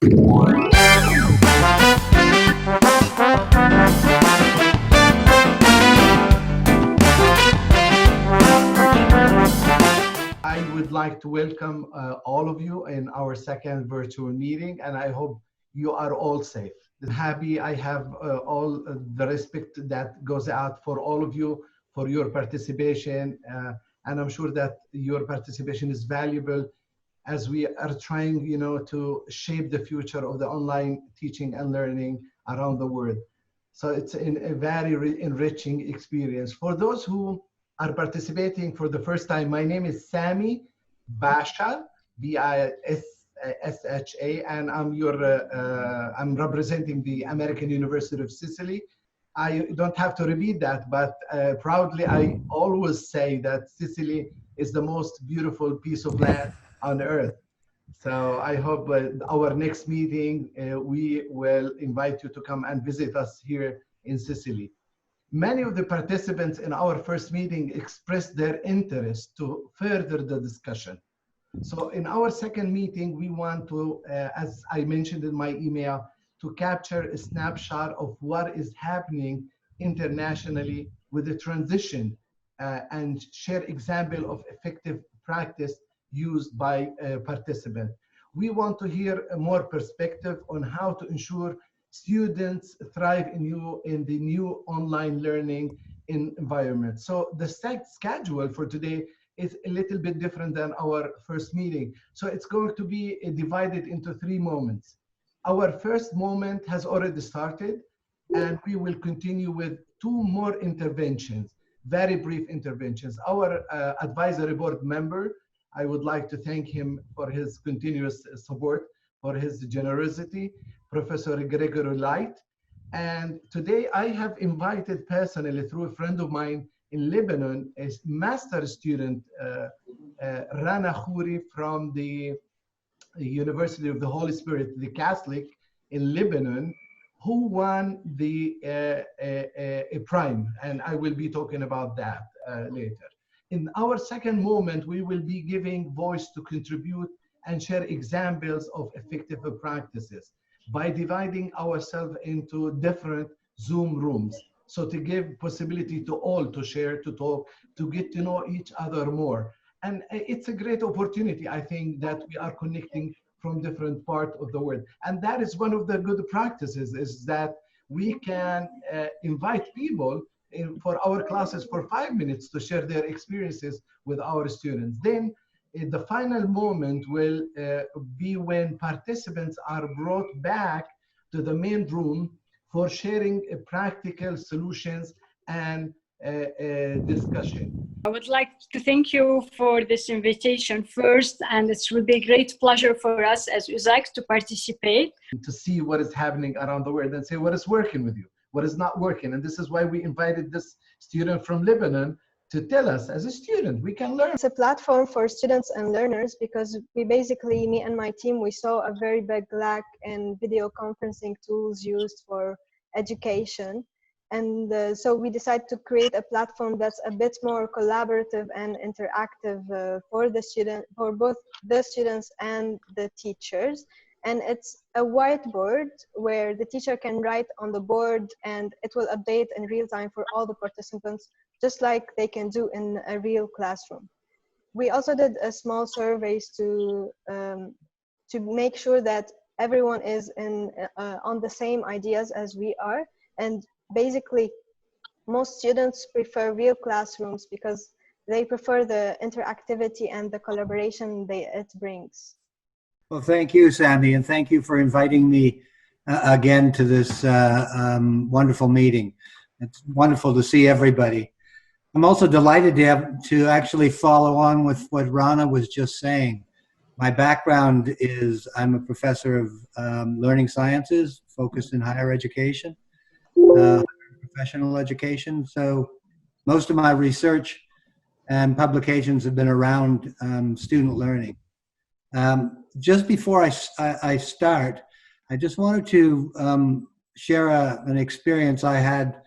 I would like to welcome all of you in our second virtual meeting, and I hope you are all safe. Happy. I have all the respect that goes out for all of you for your participation, and I'm sure that your participation is valuable as we are trying, to shape the future of the online teaching and learning around the world. So it's a very enriching experience. For those who are participating for the first time, my name is Sami Bashar, Bisha, and I'm representing the American University of Sicily. I don't have to repeat that, but proudly I always say that Sicily is the most beautiful piece of land on earth. So I hope our next meeting, we will invite you to come and visit us here in Sicily. Many of the participants in our first meeting expressed their interest to further the discussion. So in our second meeting, we want to, as I mentioned in my email, to capture a snapshot of what is happening internationally with the transition and share example of effective practice used by participants. We want to hear a more perspective on how to ensure students thrive in the new online learning environment. So the schedule for today is a little bit different than our first meeting. So it's going to be divided into 3 moments. Our first moment has already started, and we will continue with 2 more interventions, very brief interventions. Our advisory board member, I would like to thank him for his continuous support, for his generosity, Professor Gregory Light. And today I have invited personally through a friend of mine in Lebanon, a master student, Rana Khouri from the University of the Holy Spirit, the Catholic in Lebanon, who won the a prime, and I will be talking about that later. In our second moment, we will be giving voice to contribute and share examples of effective practices by dividing ourselves into different Zoom rooms. So to give possibility to all to share, to talk, to get to know each other more. And it's a great opportunity, I think, that we are connecting from different parts of the world. And that is one of the good practices, is that we can invite people for our classes for 5 minutes to share their experiences with our students. Then the final moment will be when participants are brought back to the main room for sharing practical solutions and discussion. I would like to thank you for this invitation first, and it will be a great pleasure for us as USAC to participate. To see what is happening around the world and say what is working with you, what is not working. And this is why we invited this student from Lebanon to tell us, as a student, we can learn. It's a platform for students and learners because we basically, me and my team, we saw a very big lack in video conferencing tools used for education. And so we decided to create a platform that's a bit more collaborative and interactive for both the students and the teachers. And it's a whiteboard where the teacher can write on the board and it will update in real time for all the participants, just like they can do in a real classroom. We also did a small surveys to make sure that everyone is on the same ideas as we are. And basically, most students prefer real classrooms because they prefer the interactivity and the collaboration it brings. Well, thank you, Sami, and thank you for inviting me again to this wonderful meeting. It's wonderful to see everybody. I'm also delighted to actually follow on with what Rana was just saying. My background is I'm a professor of learning sciences, focused in higher education, professional education. So most of my research and publications have been around student learning. Just before I start, I just wanted to share an experience I had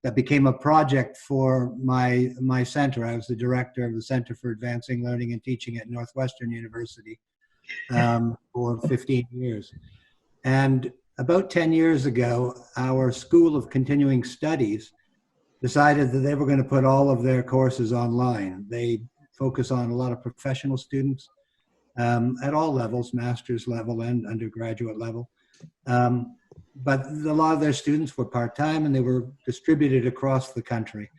that became a project for my center. I was the director of the Center for Advancing Learning and Teaching at Northwestern University for 15 years. And about 10 years ago, our School of Continuing Studies decided that they were going to put all of their courses online. They focus on a lot of professional students at all levels, master's level and undergraduate level. But a lot of their students were part-time and they were distributed across the country.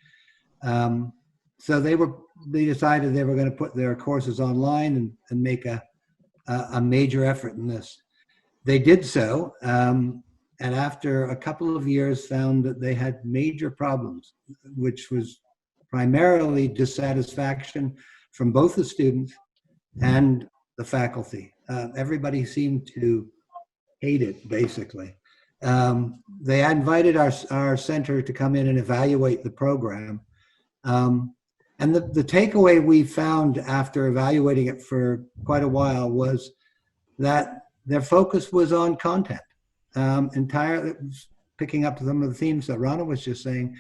So they decided they were going to put their courses online and make a major effort in this. They did so, and after a couple of years found that they had major problems, which was primarily dissatisfaction from both the students and the faculty. Everybody seemed to hate it, basically. They invited our center to come in and evaluate the program. And the takeaway we found after evaluating it for quite a while was that their focus was on content. Entirely, picking up some of the themes that Rana was just saying,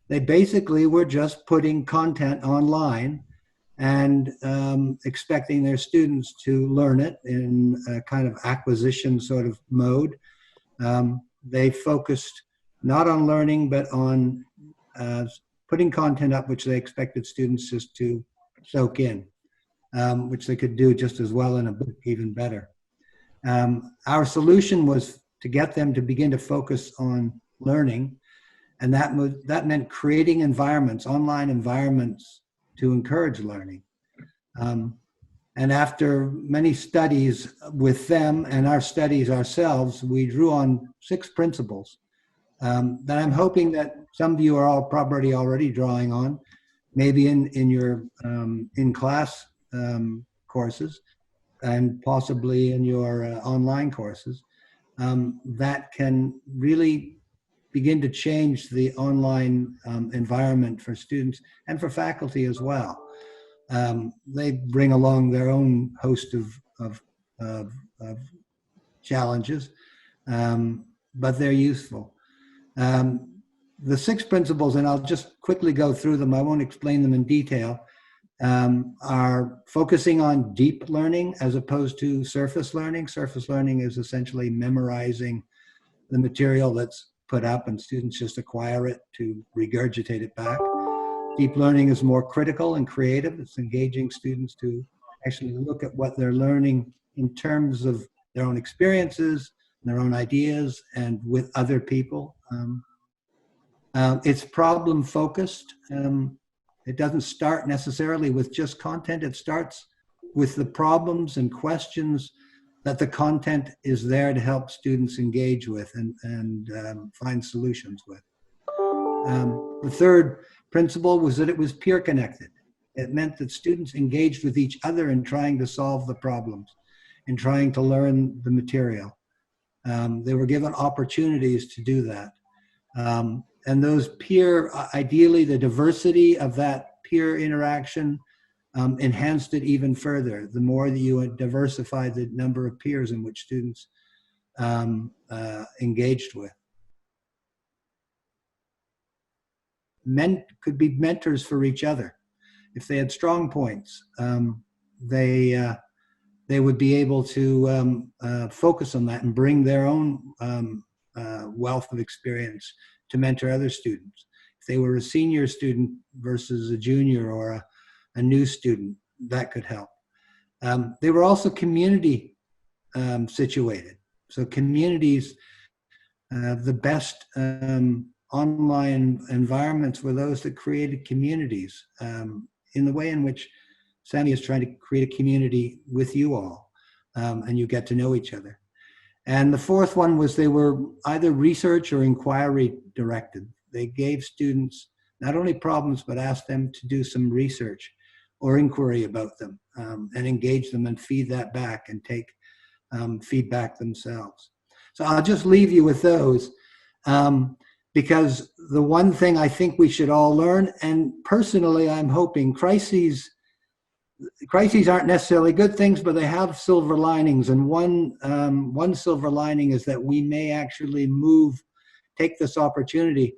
they basically were just putting content online and expecting their students to learn it in a kind of acquisition sort of mode. They focused not on learning, but on putting content up which they expected students just to soak in, which they could do just as well in a book, even better. Our solution was to get them to begin to focus on learning, and that meant creating environments, online environments, to encourage learning. And after many studies with them and our studies ourselves, we drew on 6 principles that I'm hoping that some of you are all probably already drawing on, maybe in your in-class courses and possibly in your online courses, that can really begin to change the online environment for students and for faculty as well. They bring along their own host of challenges, but they're useful. The 6 principles, and I'll just quickly go through them, I won't explain them in detail, are focusing on deep learning as opposed to surface learning. Surface learning is essentially memorizing the material that's put up and students just acquire it to regurgitate it back. Deep learning is more critical and creative. It's engaging students to actually look at what they're learning in terms of their own experiences, their own ideas, and with other people. It's problem focused. It doesn't start necessarily with just content. It starts with the problems and questions that the content is there to help students engage with and find solutions with. The third principle was that it was peer connected. It meant that students engaged with each other in trying to solve the problems, in trying to learn the material. They were given opportunities to do that. And those peer, ideally the diversity of that peer interaction enhanced it even further. The more that you diversify the number of peers in which students engaged with. Men could be mentors for each other. If they had strong points, they would be able to focus on that and bring their own wealth of experience to mentor other students. If they were a senior student versus a junior or a new student, that could help. They were also community situated. So communities, the best online environments were those that created communities in the way in which Sammy is trying to create a community with you all, and you get to know each other. And the fourth one was they were either research or inquiry directed. They gave students not only problems, but asked them to do some research or inquiry about them and engage them and feed that back and take feedback themselves. So I'll just leave you with those because the one thing I think we should all learn, and personally I'm hoping crises aren't necessarily good things, but they have silver linings. And one silver lining is that we may actually take this opportunity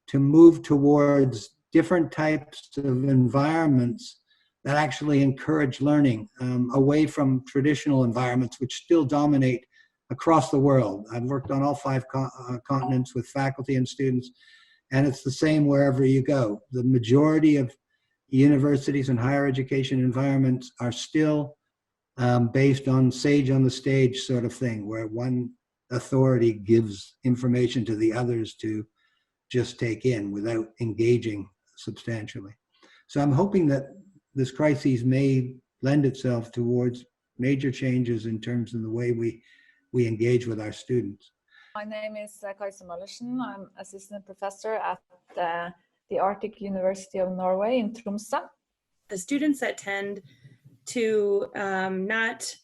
to move towards different types of environments that actually encourage learning away from traditional environments, which still dominate across the world. I've worked on all 5 continents with faculty and students, and it's the same wherever you go. The majority of universities and higher education environments are still based on sage on the stage sort of thing, where one authority gives information to the others to just take in without engaging substantially. So I'm hoping that this crisis may lend itself towards major changes in terms of the way we engage with our students. My name is Kajsa Møllersen. I'm assistant professor at the Arctic University of Norway in Tromsø. The students that tend to not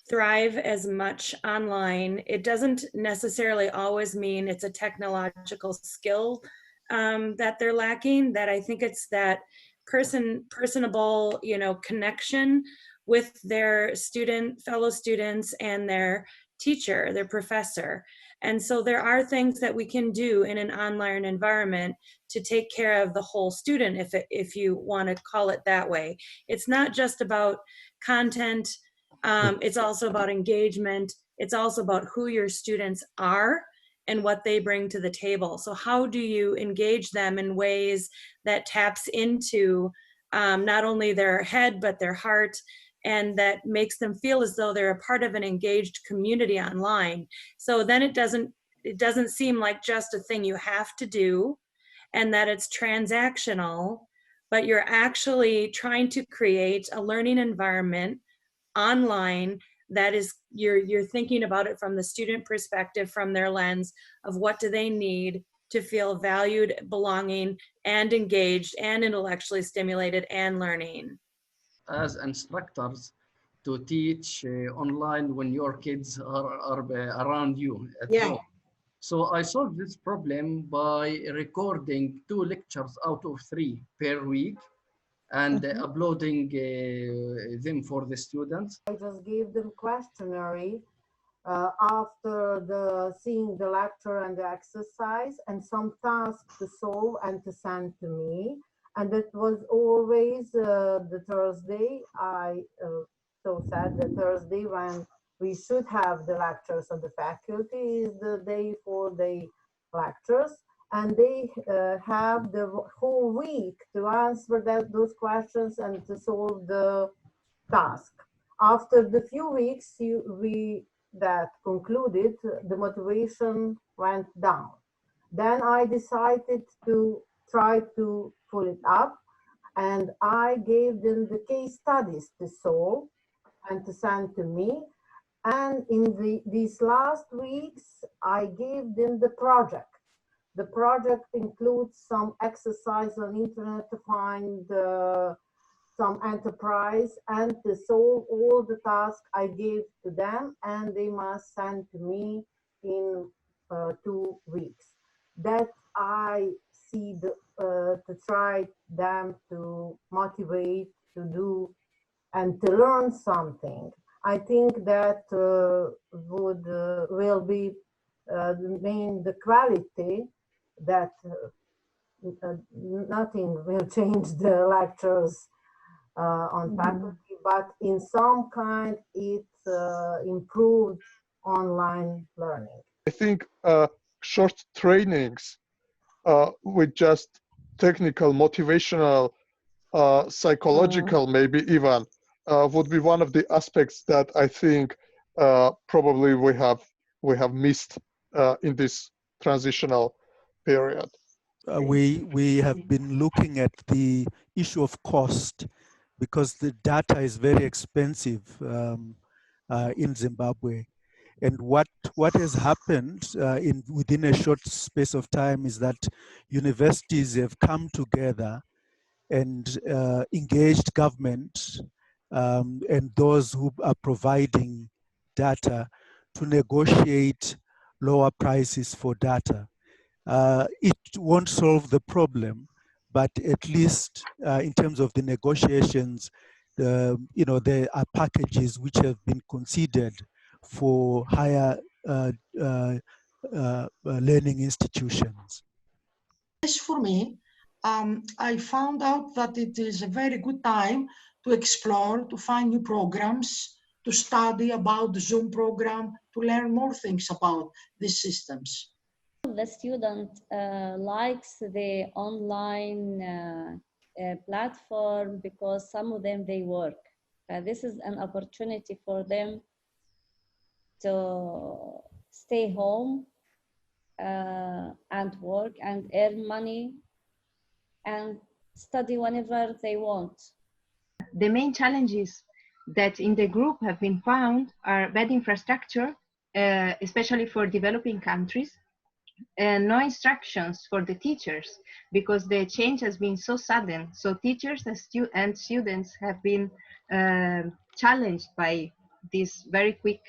thrive as much online, it doesn't necessarily always mean it's a technological skill that they're lacking. That I think it's that personable, connection with their fellow students and their teacher, their professor. And so there are things that we can do in an online environment to take care of the whole student, if you want to call it that way. It's not just about content, it's also about engagement. It's also about who your students are and what they bring to the table. So how do you engage them in ways that taps into not only their head, but their heart, and that makes them feel as though they're a part of an engaged community online. So then it doesn't seem like just a thing you have to do and that it's transactional, but you're actually trying to create a learning environment online that is, you're thinking about it from the student perspective, from their lens of what do they need to feel valued, belonging, and engaged, and intellectually stimulated, and learning. As instructors, to teach online when your kids are around you at home. So I solved this problem by recording 2 lectures out of 3 per week and uploading them for the students. I just gave them questionnaire after seeing the lecture and the exercise, and some tasks to solve and to send to me. And that was always the Thursday. I so said the Thursday when we should have the lectures of the faculty is the day for the lectures, and they have the whole week to answer those questions and to solve the task. After the few weeks that concluded, the motivation went down. Then I decided to try to pull it up, and I gave them the case studies to solve and to send to me. And in these last weeks, I gave them the project. The project includes some exercise on internet to find some enterprise and to solve all the tasks I gave to them, and they must send to me in 2 weeks. That I see to try them to motivate to do and to learn something. I think that will be the quality that nothing will change the lectures on faculty, but in some kind it improved online learning. I think short trainings with just technical, motivational, psychological, maybe even, would be one of the aspects that I think probably we have missed in this transitional period. We have been looking at the issue of cost, because the data is very expensive in Zimbabwe. And what has happened within a short space of time is that universities have come together and engaged government and those who are providing data to negotiate lower prices for data. It won't solve the problem, but at least in terms of the negotiations, there are packages which have been considered for higher learning institutions. As for me, I found out that it is a very good time to explore, to find new programs, to study about the Zoom program, to learn more things about these systems. The student likes the online platform because some of them, they work. This is an opportunity for them to stay home and work and earn money and study whenever they want. The main challenges that in the group have been found are bad infrastructure, especially for developing countries, and no instructions for the teachers because the change has been so sudden. So teachers and students have been challenged by this very quick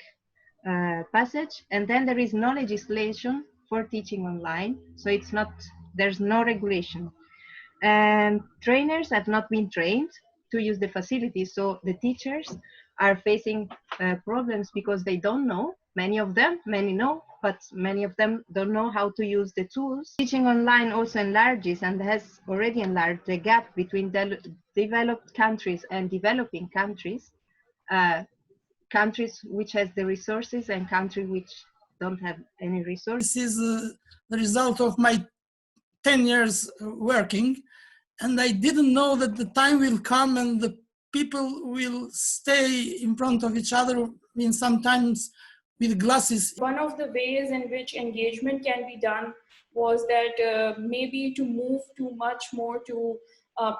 passage. And then there is no legislation for teaching online. So there's no regulation. And trainers have not been trained to use the facilities. So the teachers are facing problems because they don't know. Many of them, many know, but many of them don't know how to use the tools. Teaching online also enlarges and has already enlarged the gap between developed countries and developing countries, countries which has the resources and countries which don't have any resources. This is the result of my 10 years working, and I didn't know that the time will come and the people will stay in front of each other, I mean, sometimes with glasses. One of the ways in which engagement can be done was that maybe to move too much more to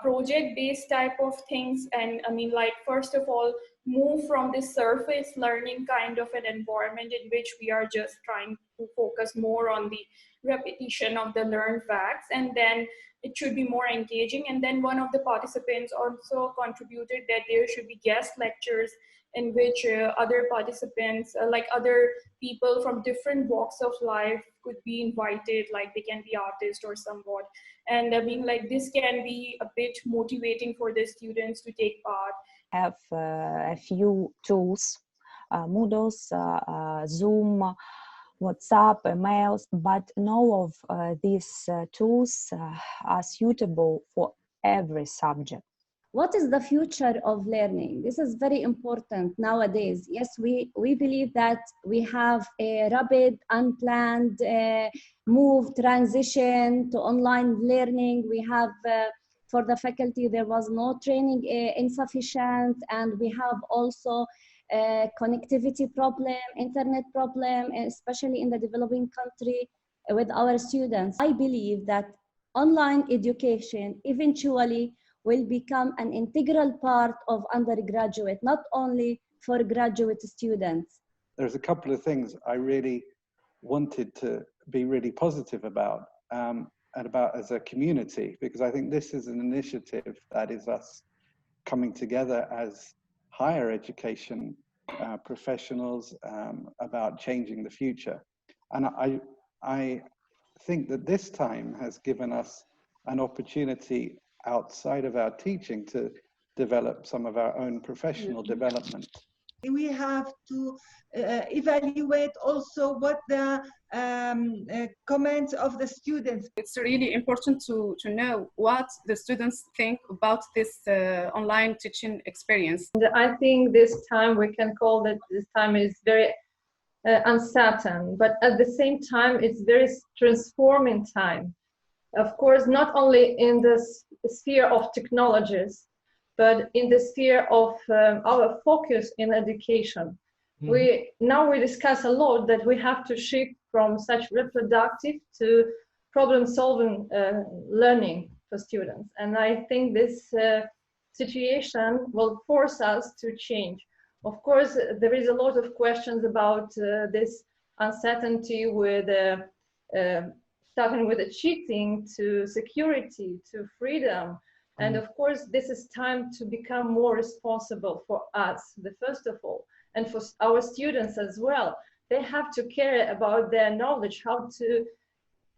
project-based type of things. And I mean, like, first of all, move from this surface learning kind of an environment in which we are just trying to focus more on the repetition of the learned facts, and then it should be more engaging. And then one of the participants also contributed that there should be guest lectures in which other participants, like other people from different walks of life could be invited, like they can be artists or somewhat. And I mean, like, this can be a bit motivating for the students to take part. Have a few tools, Moodles, Zoom, WhatsApp, emails, but none of these tools are suitable for every subject. What is the future of learning? This is very important nowadays. Yes, we believe that we have a rapid, unplanned transition to online learning. We have, for the faculty, there was no training insufficient, and we have also connectivity problem, internet problem, especially in the developing country with our students. I believe that online education eventually will become an integral part of undergraduate, not only for graduate students. There's a couple of things I really wanted to be really positive about, and about as a community, because I think this is an initiative that is us coming together as higher education professionals about changing the future. And I think that this time has given us an opportunity outside of our teaching to develop some of our own professional development. We have to evaluate also what the comments of the students. It's really important to know what the students think about this online teaching experience. I think this time, we can call that this time is very uncertain, but at the same time, it's very transforming time. Of course, not only in the sphere of technologies, but in the sphere of our focus in education. Now we discuss a lot that we have to shift from such reproductive to problem-solving learning for students. And I think this situation will force us to change. Of course, there is a lot of questions about this uncertainty with starting with the cheating to security to freedom. And of course, this is time to become more responsible for us, first of all, and for our students as well. They have to care about their knowledge, how to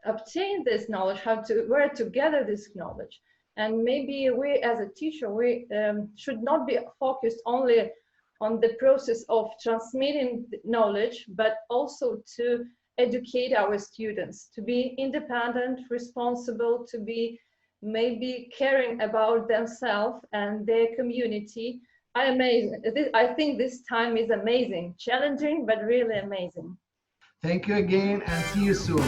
obtain this knowledge, where to gather this knowledge. And maybe we as a teacher, we should not be focused only on the process of transmitting knowledge, but also to educate our students, to be independent, responsible, to be maybe caring about themselves and their community I think this time is amazing, challenging, but really amazing. Thank you again and see you soon.